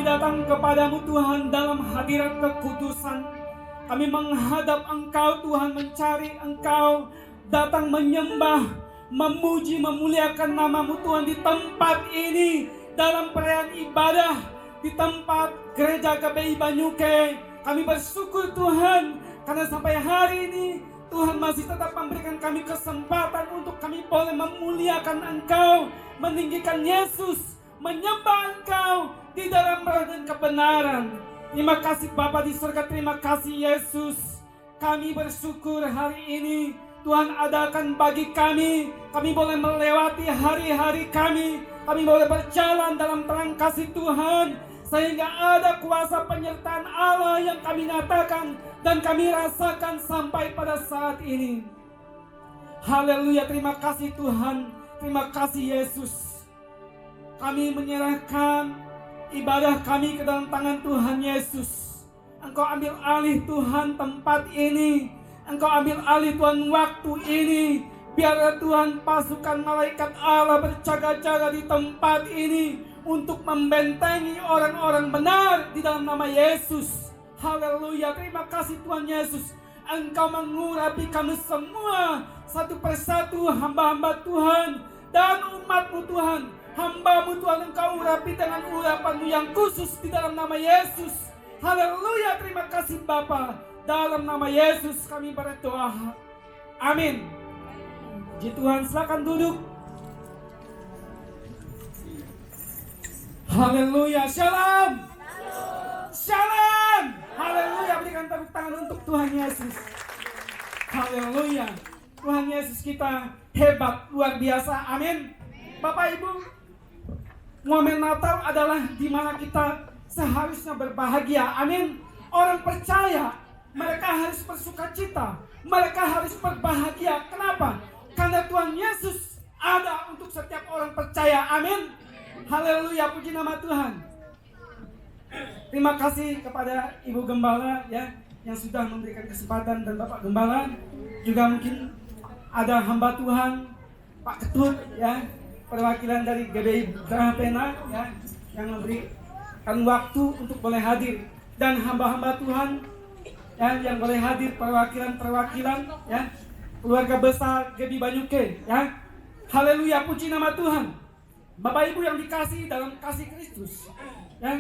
Datang kepadamu Tuhan dalam hadirat kekudusan. Kami menghadap Engkau Tuhan, mencari Engkau, datang menyembah, memuji, memuliakan namamu Tuhan di tempat ini, dalam perayaan ibadah, di tempat gereja GBI Banyuke. Kami bersyukur Tuhan, karena sampai hari ini Tuhan masih tetap memberikan kami kesempatan untuk kami boleh memuliakan Engkau, meninggikan Yesus, menyembah Engkau di dalam roh dan kebenaran. Terima kasih Bapa di surga, terima kasih Yesus. Kami bersyukur hari ini Tuhan adakan bagi kami boleh melewati hari-hari kami boleh berjalan dalam terang kasih Tuhan, sehingga ada kuasa penyertaan Allah yang kami nyatakan dan kami rasakan sampai pada saat ini. Haleluya, terima kasih Tuhan, terima kasih Yesus. Kami menyerahkan ibadah kami ke dalam tangan Tuhan Yesus. Engkau ambil alih Tuhan tempat ini. Engkau ambil alih Tuhan waktu ini. Biarlah Tuhan pasukan malaikat Allah berjaga-jaga di tempat ini untuk membentengi orang-orang benar di dalam nama Yesus. Haleluya, terima kasih Tuhan Yesus. Engkau mengurapi kami semua satu persatu, hamba-hamba Tuhan dan umat-Mu Tuhan. Hamba-Mu Tuhan, Engkau urapi dengan urapan-Mu yang khusus di dalam nama Yesus. Haleluya, terima kasih Bapa. Dalam nama Yesus kami berdoa. Amin. Puji Tuhan, silakan duduk. Haleluya, shalom. Shalom. Haleluya, berikan tepuk tangan untuk Tuhan Yesus. Haleluya. Tuhan Yesus kita hebat, luar biasa. Amin. Bapak Ibu, momen Natal adalah di mana kita seharusnya berbahagia. Amin. Orang percaya, mereka harus bersukacita, mereka harus berbahagia. Kenapa? Karena Tuhan Yesus ada untuk setiap orang percaya. Amin. Haleluya, puji nama Tuhan. Terima kasih kepada Ibu Gembala ya, yang sudah memberikan kesempatan, dan Bapak Gembala. Juga mungkin ada hamba Tuhan, Pak Ketut ya, perwakilan dari GBI Grahapena ya, yang memberikan waktu untuk boleh hadir, dan hamba-hamba Tuhan ya, yang boleh hadir, perwakilan ya, keluarga besar GBI Banyuke ya. Haleluya, puji nama Tuhan. Bapak Ibu yang dikasihi dalam kasih Kristus, ya,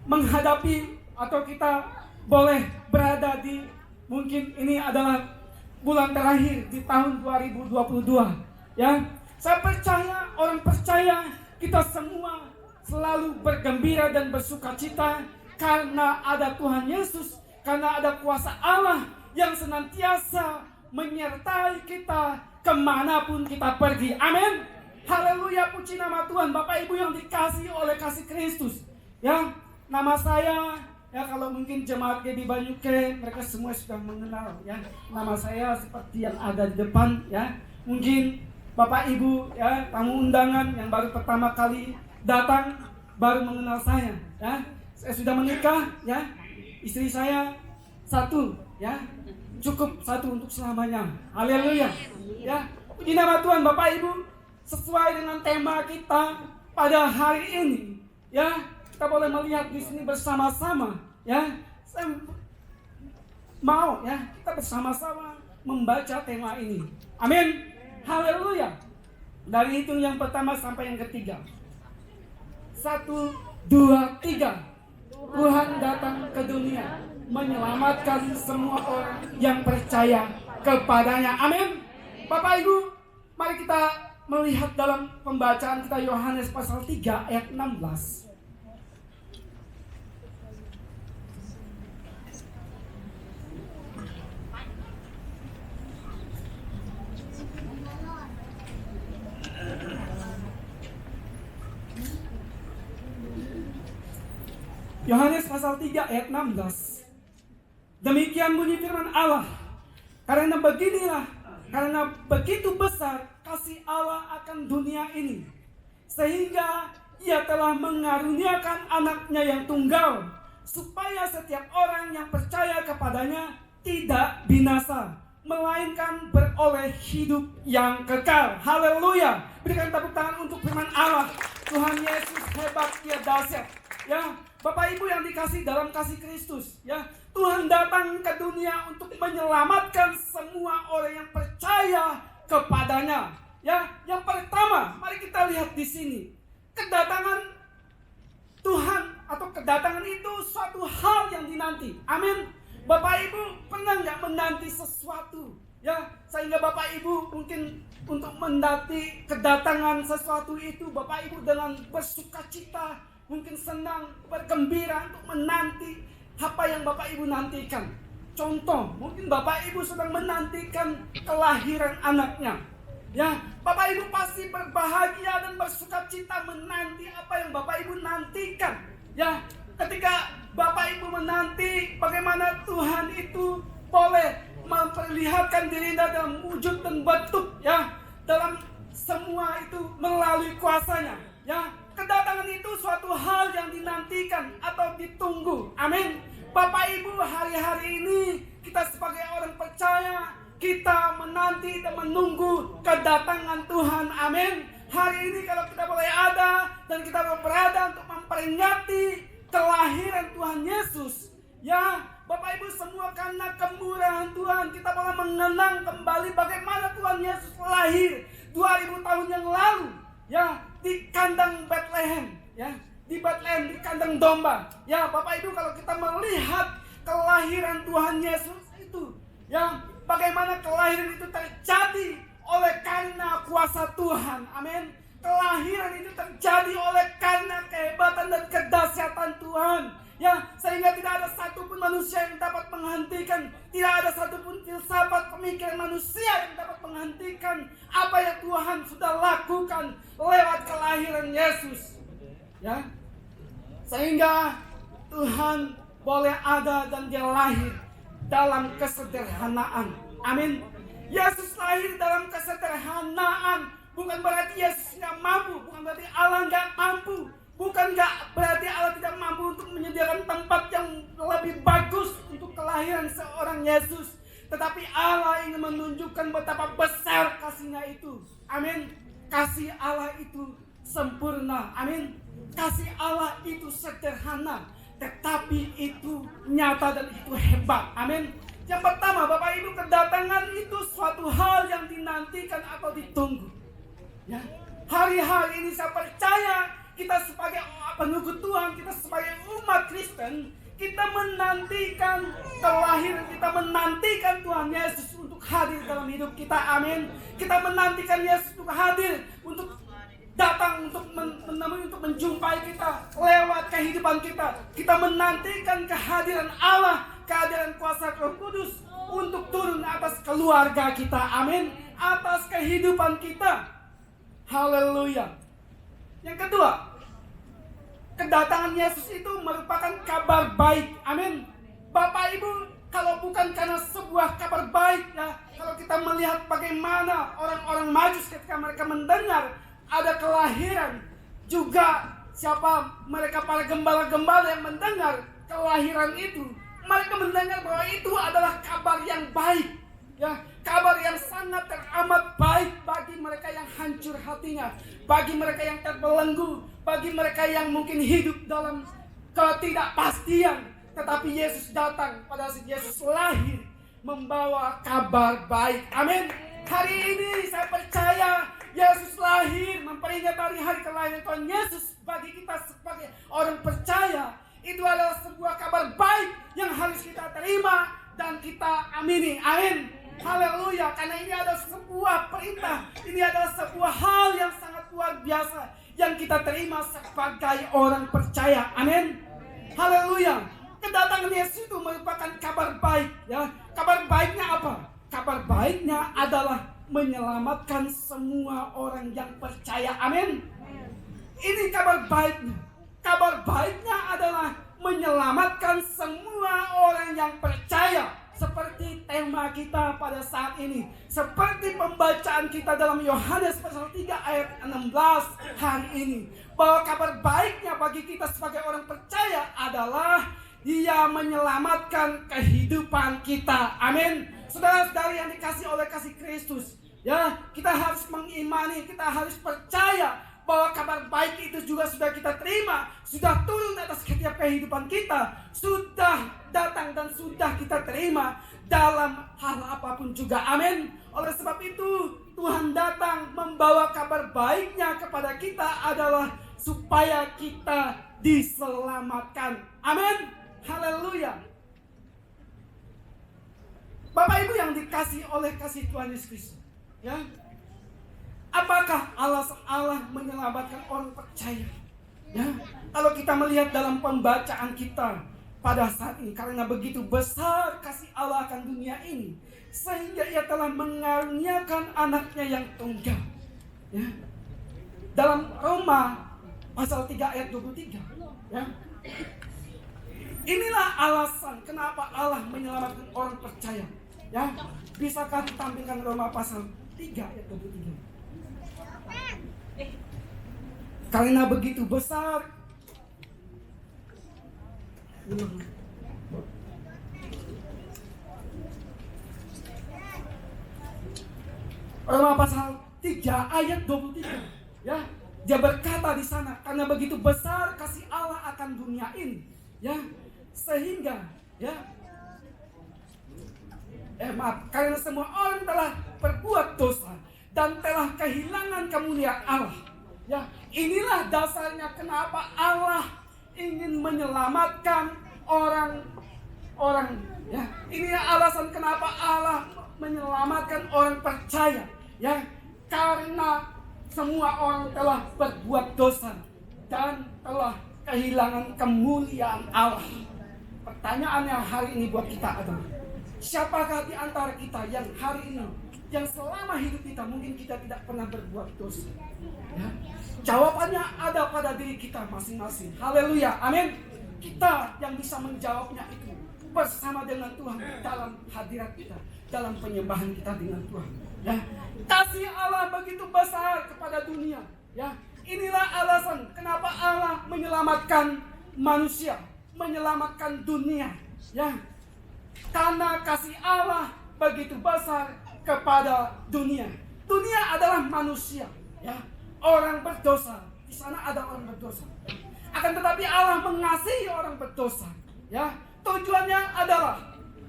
menghadapi atau kita boleh berada di, mungkin ini adalah bulan terakhir di tahun 2022, ya. Saya percaya, orang percaya, kita semua selalu bergembira dan bersukacita karena ada Tuhan Yesus, karena ada kuasa Allah yang senantiasa menyertai kita kemanapun kita pergi. Amin. Haleluya, puji nama Tuhan. Bapak Ibu yang dikasihi oleh kasih Kristus, ya, nama saya, ya, kalau mungkin jemaat di Banyuke, mereka semua sudah mengenal, ya, nama saya seperti yang ada di depan, ya. Mungkin Bapak Ibu, ya, tamu undangan yang baru pertama kali datang baru mengenal saya, ya. Saya sudah menikah, ya. Istri saya satu, ya. Cukup satu untuk selamanya. Haleluya. Ya. Puji nama Tuhan. Bapak Ibu, sesuai dengan tema kita pada hari ini, ya, kita boleh melihat di sini bersama-sama, ya. Saya mau, ya, kita bersama-sama membaca tema ini. Amin. Haleluya. Dari hitung yang pertama sampai yang ketiga. 1, 2, 3. Tuhan datang ke dunia menyelamatkan semua orang yang percaya kepadanya. Amin. Bapak Ibu, mari kita melihat dalam pembacaan kita Yohanes pasal 3 ayat 16. Yohanes pasal 3 ayat 16. Demikian bunyi firman Allah. Karena begitu besar kasih Allah akan dunia ini, sehingga Ia telah mengaruniakan anaknya yang tunggal, supaya setiap orang yang percaya kepadanya tidak binasa, melainkan beroleh hidup yang kekal. Haleluya. Berikan tepuk tangan untuk firman Allah. Tuhan Yesus hebat, Dia dahsyat, ya. Bapak Ibu yang dikasih dalam kasih Kristus, ya, Tuhan datang ke dunia untuk menyelamatkan semua orang yang percaya kepadanya. Ya, yang pertama, mari kita lihat di sini. Kedatangan Tuhan atau kedatangan itu suatu hal yang dinanti. Amin. Bapak Ibu pernah nggak menanti sesuatu, ya, sehingga Bapak Ibu mungkin untuk menanti kedatangan sesuatu itu, Bapak Ibu dengan bersukacita, mungkin senang, bergembira untuk menanti apa yang Bapak Ibu nantikan. Contoh, mungkin Bapak Ibu sedang menantikan kelahiran anaknya. Ya, Bapak Ibu pasti berbahagia dan bersukacita menanti apa yang Bapak Ibu nantikan. Ya, ketika Bapak Ibu menanti bagaimana Tuhan itu boleh memperlihatkan dirinya dalam wujud dan bentuk, ya, dalam semua itu melalui kuasanya. Ya, kedatangan itu suatu hal yang dinantikan atau ditunggu. Amin. Bapak Ibu, hari-hari ini kita sebagai orang percaya, kita menanti dan menunggu kedatangan Tuhan. Amin. Hari ini kalau kita boleh ada dan kita berada untuk memperingati kelahiran Tuhan Yesus, ya, Bapak Ibu semua, karena kemurahan Tuhan kita boleh mengenang kembali bagaimana Tuhan Yesus lahir 2000 tahun yang lalu, ya, di kandang Bethlehem, ya, di Bethlehem, di kandang domba. Ya, Bapak Ibu, kalau kita melihat kelahiran Tuhan Yesus itu, ya, bagaimana kelahiran itu terjadi oleh karena kuasa Tuhan. Amin. Kelahiran itu terjadi oleh karena kehebatan dan kedahsyatan Tuhan. Ya, sehingga tidak ada satupun manusia yang dapat menghentikan, tidak ada satupun filsafat pemikiran manusia yang dapat menghentikan apa yang Tuhan sudah lakukan lewat kelahiran Yesus. Ya, sehingga Tuhan boleh ada dan Dia lahir dalam kesederhanaan. Amin. Yesus lahir dalam kesederhanaan. Bukan berarti Yesus nggak mampu, bukan berarti Allah nggak mampu, bukan nggak berarti Allah tidak mampu untuk menyediakan tempat yang lebih bagus untuk kelahiran seorang Yesus. Tetapi Allah ingin menunjukkan betapa besar kasih-Nya itu. Amin. Kasih Allah itu sempurna. Amin. Kasih Allah itu sederhana, tetapi itu nyata dan itu hebat. Amin. Yang pertama, Bapak Ibu, kedatangan itu suatu hal yang dinantikan atau ditunggu. Ya, hari-hari ini saya percaya kita sebagai pengikut Tuhan, kita sebagai umat Kristen, kita menantikan kelahiran, kita menantikan Tuhan Yesus untuk hadir dalam hidup kita. Amin. Kita menantikan Yesus untuk hadir, untuk datang, untuk menemui, untuk menjumpai kita lewat kehidupan kita. Kita menantikan kehadiran Allah, kehadiran kuasa Roh Kudus untuk turun atas keluarga kita. Amin. Atas kehidupan kita. Haleluya. Yang kedua, kedatangan Yesus itu merupakan kabar baik. Amin. Bapak Ibu, kalau bukan karena sebuah kabar baik, ya, kalau kita melihat bagaimana orang-orang Majus ketika mereka mendengar ada kelahiran, juga siapa mereka, para gembala-gembala yang mendengar kelahiran itu, mereka mendengar bahwa itu adalah kabar yang baik, ya, kabar yang sangat teramat baik bagi mereka yang hancur hatinya, bagi mereka yang terbelenggu, bagi mereka yang mungkin hidup dalam ketidakpastian. Tetapi Yesus datang, pada saat Yesus lahir, membawa kabar baik. Amin. Hari ini saya percaya Yesus lahir memperingati hari kelahiran Tuhan Yesus. Bagi kita sebagai orang percaya, itu adalah sebuah kabar baik yang harus kita terima dan kita amini. Amin. Haleluya. Karena ini adalah sebuah perintah, ini adalah sebuah hal yang sangat luar biasa yang kita terima sebagai orang percaya. Amin. Haleluya. Kedatangan Yesus itu merupakan kabar baik, ya. Kabar baiknya apa? Kabar baiknya adalah menyelamatkan semua orang yang percaya. Amin. Ini kabar baiknya. Kabar baiknya adalah menyelamatkan semua orang yang percaya. Seperti tema kita pada saat ini, seperti pembacaan kita dalam Yohanes pasal 3 ayat 16 hari ini, bahwa kabar baiknya bagi kita sebagai orang percaya adalah Dia menyelamatkan kehidupan kita. Amin. Saudara-saudari yang dikasih oleh kasih Kristus, ya, kita harus mengimani, kita harus percaya bahwa kabar baik itu juga sudah kita terima, sudah turun atas setiap kehidupan kita, sudah datang dan sudah kita terima dalam hal apapun juga. Amin. Oleh sebab itu, Tuhan datang membawa kabar baiknya kepada kita adalah supaya kita diselamatkan. Amin. Haleluya. Bapak Ibu yang dikasih oleh kasih Tuhan Yesus Kristus, ya, apakah alasan Allah menyelamatkan orang percaya? Ya, kalau kita melihat dalam pembacaan kita pada saat ini, karena begitu besar kasih Allah akan dunia ini, sehingga Ia telah mengaruniakan anaknya yang tunggal. Ya, dalam Roma pasal 3 ayat 23, ya. Inilah alasan kenapa Allah menyelamatkan orang percaya. Ya, bisakah ditampilkan Roma pasal 3 ayat 23? Karena begitu besar Roma pasal 3 ayat 23, ya. Dia berkata di sana, karena begitu besar kasih Allah akan dunia ini, ya, sehingga, ya, karena semua orang telah berbuat dosa dan telah kehilangan kemuliaan Allah. Ya, inilah dasarnya kenapa Allah ingin menyelamatkan orang-orang. Ya, inilah alasan kenapa Allah menyelamatkan orang percaya. Ya, karena semua orang telah berbuat dosa dan telah kehilangan kemuliaan Allah. Pertanyaannya hari ini buat kita adalah, siapakah di antara kita yang hari ini, yang selama hidup kita mungkin kita tidak pernah berbuat dosa? Ya. Jawabannya ada pada diri kita masing-masing. Haleluya, amin. Kita yang bisa menjawabnya itu bersama dengan Tuhan dalam hadirat kita, dalam penyembahan kita dengan Tuhan. Ya. Kasih Allah begitu besar kepada dunia. Ya. Inilah alasan kenapa Allah menyelamatkan manusia, menyelamatkan dunia. Ya. Karena kasih Allah begitu besar kepada dunia. Dunia adalah manusia, ya, orang berdosa. Di sana ada orang berdosa. Akan tetapi Allah mengasihi orang berdosa, ya. Tujuannya adalah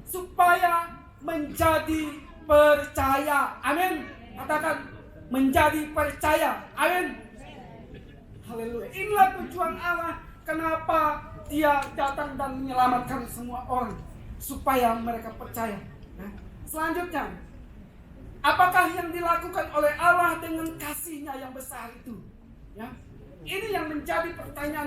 supaya menjadi percaya. Amin. Katakan menjadi percaya. Amin. Haleluya. Inilah tujuan Allah. Kenapa Dia datang dan menyelamatkan semua orang, supaya mereka percaya. Nah, selanjutnya, apakah yang dilakukan oleh Allah dengan kasih-Nya yang besar itu? Ya, ini yang menjadi pertanyaan